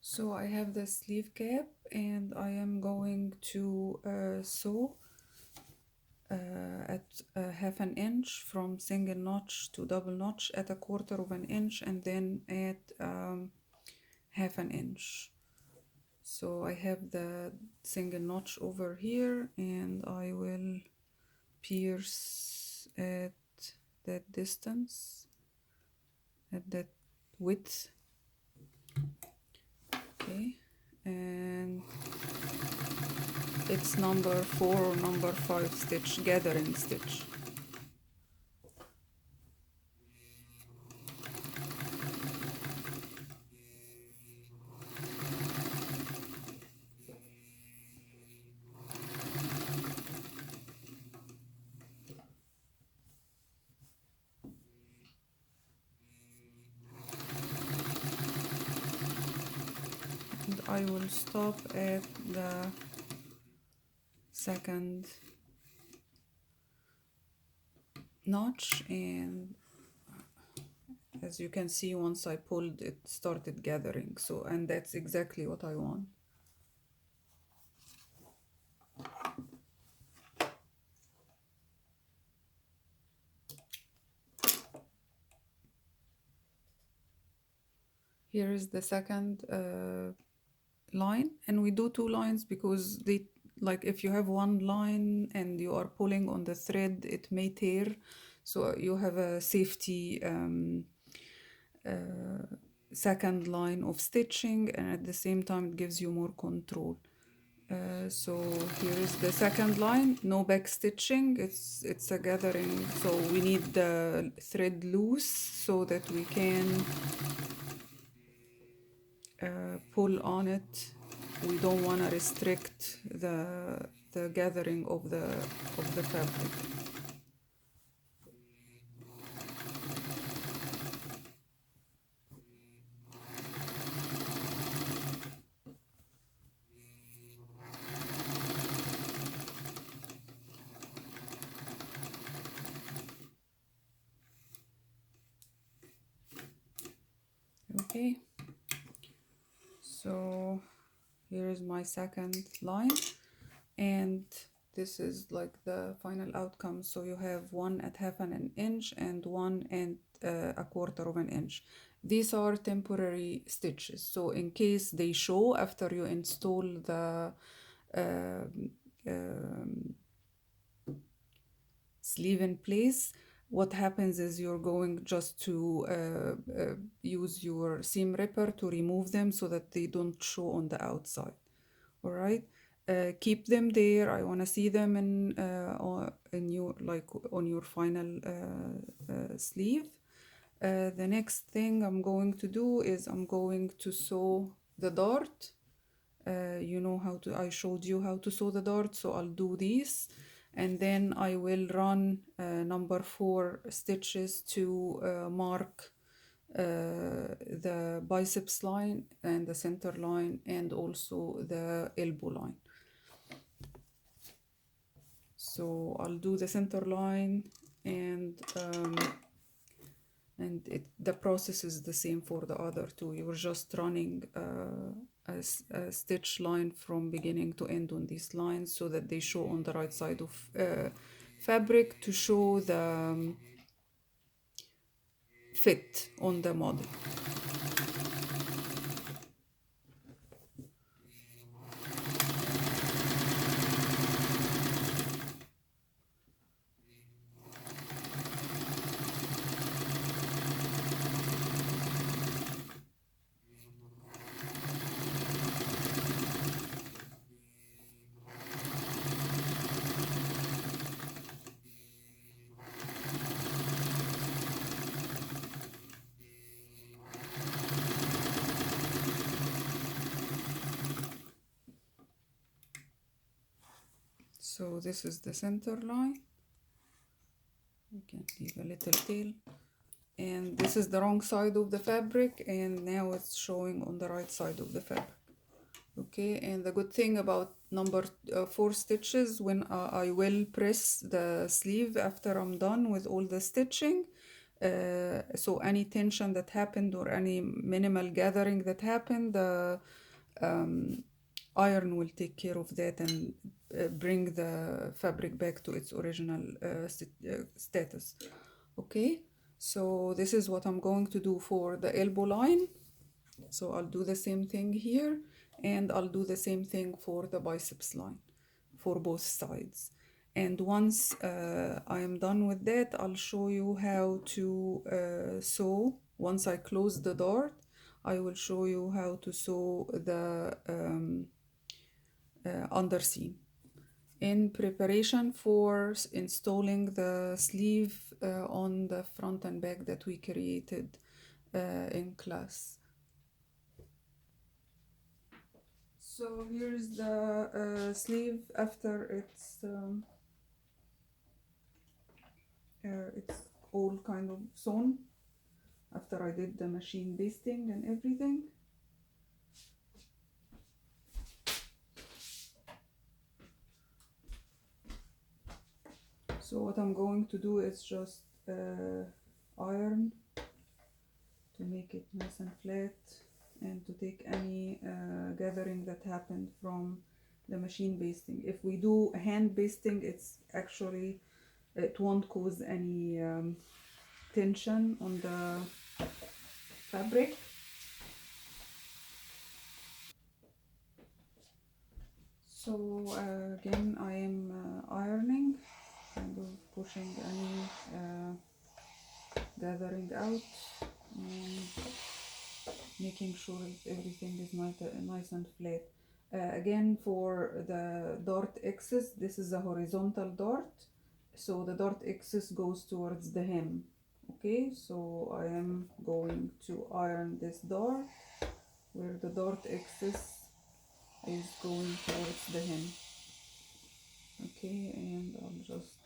So I have the sleeve cap and I am going to sew at half an inch from single notch to double notch at a quarter of an inch and then at half an inch. So I have the single notch over here and I will pierce at that distance, at that width. Okay, and it's number 4 or number 5 stitch, gathering stitch. And I will stop at the second notch, and as you can see, once I pulled it started gathering, so and that's exactly what I want. Here is the second line, and we do 2 lines because they, like, if you have one line and you are pulling on the thread it may tear, so you have a safety second line of stitching, and at the same time it gives you more control. So here is the second line, no back stitching, it's a gathering, so we need the thread loose so that we can pull on it. We don't want to restrict the gathering of the fabric. Okay, so here is my second line, and this is like the final outcome. So you have one at half an inch and one at a quarter of an inch. These are temporary stitches, so in case they show after you install the sleeve in place, what happens is you're going just to use your seam ripper to remove them so that they don't show on the outside. All right, keep them there. I want to see them in your, like, on your final sleeve. The next thing I'm going to do is I'm going to sew the dart. You know how to, I showed you how to sew the dart, so I'll do these, and then I will run number 4 stitches to mark the biceps line and the center line and also the elbow line. So I'll do the center line, and the process is the same for the other two. You're just running a stitch line from beginning to end on these lines so that they show on the right side of fabric to show the fit on the model. So this is the center line. You can leave a little tail, and this is the wrong side of the fabric, and now it's showing on the right side of the fabric. Okay, and the good thing about number 4 stitches, when I will press the sleeve after I'm done with all the stitching, So any tension that happened or any minimal gathering that happened, the um, iron will take care of that and bring the fabric back to its original status. Okay, so this is what I'm going to do for the elbow line. So I'll do the same thing here, and I'll do the same thing for the biceps line for both sides. And once I am done with that, I'll show you how to sew. Once I close the dart, I will show you how to sew the underseam. In preparation for installing the sleeve on the front and back that we created in class. So here's the sleeve after it's all kind of sewn after I did the machine basting and everything. So what I'm going to do is just iron to make it nice and flat and to take any gathering that happened from the machine basting. If we do hand basting, it's actually, it won't cause any tension on the fabric. So again, I am ironing, kind of pushing any gathering out and making sure everything is nice and flat. Again, for the dart axis, this is a horizontal dart, so the dart axis goes towards the hem. Okay, so I am going to iron this dart where the dart axis is going towards the hem. Okay, and I'll just,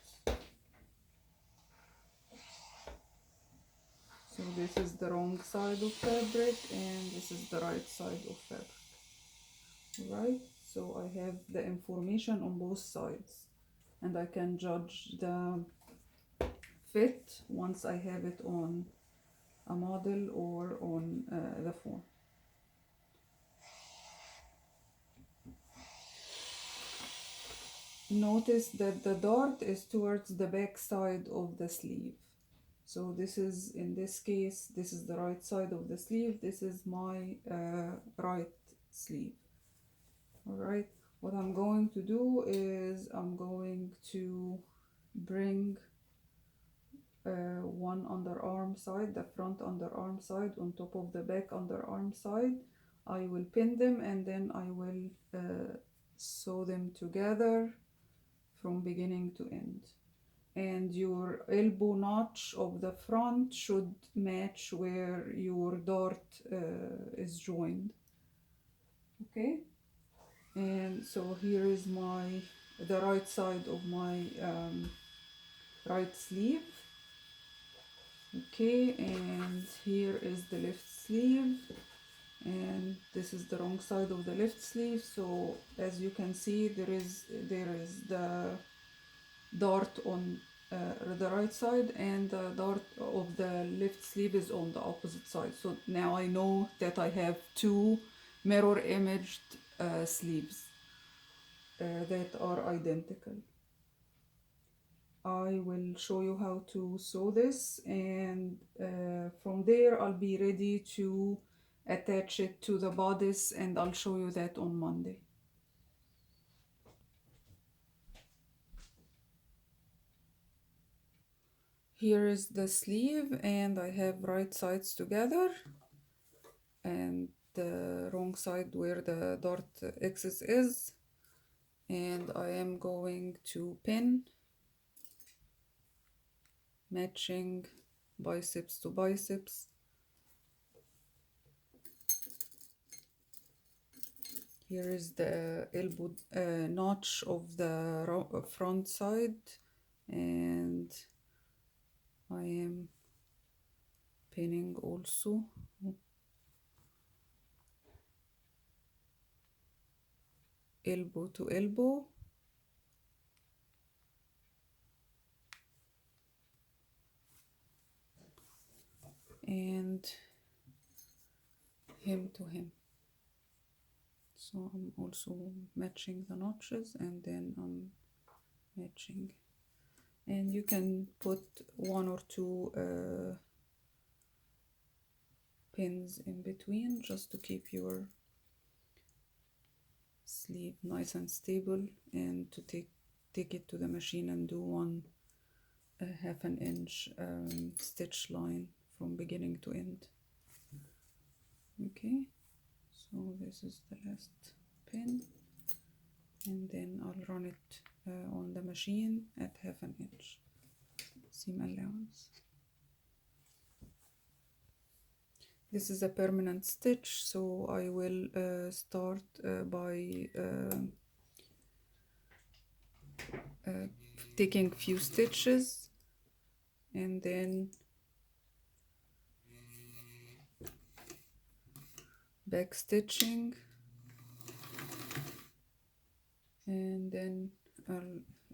so this is the wrong side of fabric and this is the right side of fabric. Right, so I have the information on both sides and I can judge the fit once I have it on a model or on the phone. Notice that the dart is towards the back side of the sleeve. So this is, in this case, this is the right side of the sleeve. This is my right sleeve. All right, what I'm going to do is I'm going to bring one underarm side, the front underarm side on top of the back underarm side. I will pin them and then I will sew them together from beginning to end. And your elbow notch of the front should match where your dart is joined. Okay, and so here is the right side of my right sleeve. Okay, and here is the left sleeve, and this is the wrong side of the left sleeve. So as you can see, there is the dart on the right side and the dart of the left sleeve is on the opposite side. So now I know that I have two mirror imaged sleeves that are identical. I will show you how to sew this, and from there I'll be ready to attach it to the bodice, and I'll show you that on Monday. Here is the sleeve, and I have right sides together and the wrong side where the dart axis is, and I am going to pin matching biceps to biceps. Here is the elbow notch of the front side, and I am pinning also. Elbow to elbow. hem to hem. So I'm also matching the notches, and then I'm matching, and you can put one or two pins in between just to keep your sleeve nice and stable, and to take it to the machine and do one half an inch stitch line from beginning to end. Okay, so this is the last pin, and then I'll run it on the machine at half an inch seam allowance. This is a permanent stitch, so I will start by taking few stitches, and then back stitching, and then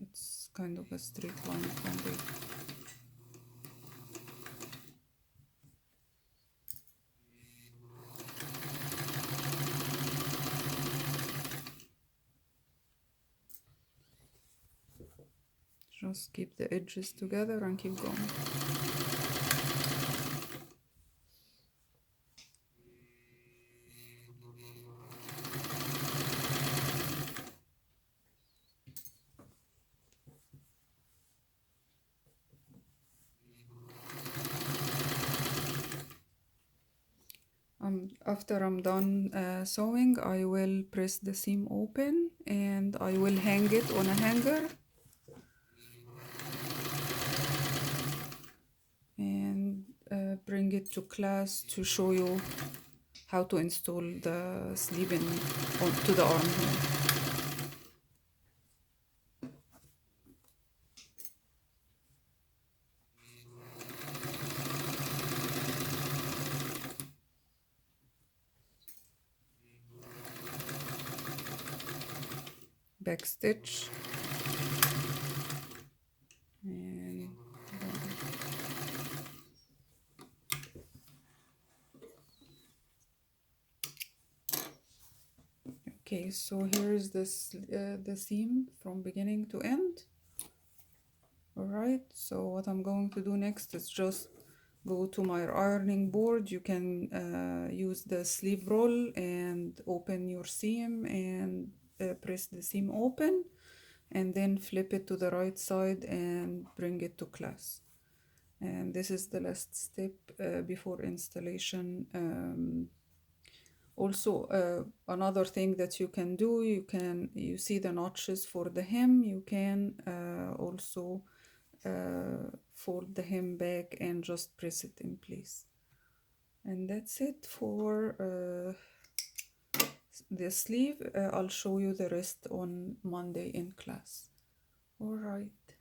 it's kind of a straight line from there. Just keep the edges together and keep going. After I'm done sewing, I will press the seam open, and I will hang it on a hanger, and bring it to class to show you how to install the sleeve onto the arm here. Back stitch, and okay, so here is this the seam from beginning to end. All right, so what I'm going to do next is just go to my ironing board. You can use the sleeve roll and open your seam and press the seam open, and then flip it to the right side and bring it to class. And this is the last step before installation. Also, another thing that you can do, you see the notches for the hem. You can also fold the hem back and just press it in place. And that's it for the sleeve. I'll show you the rest on Monday in class. All right.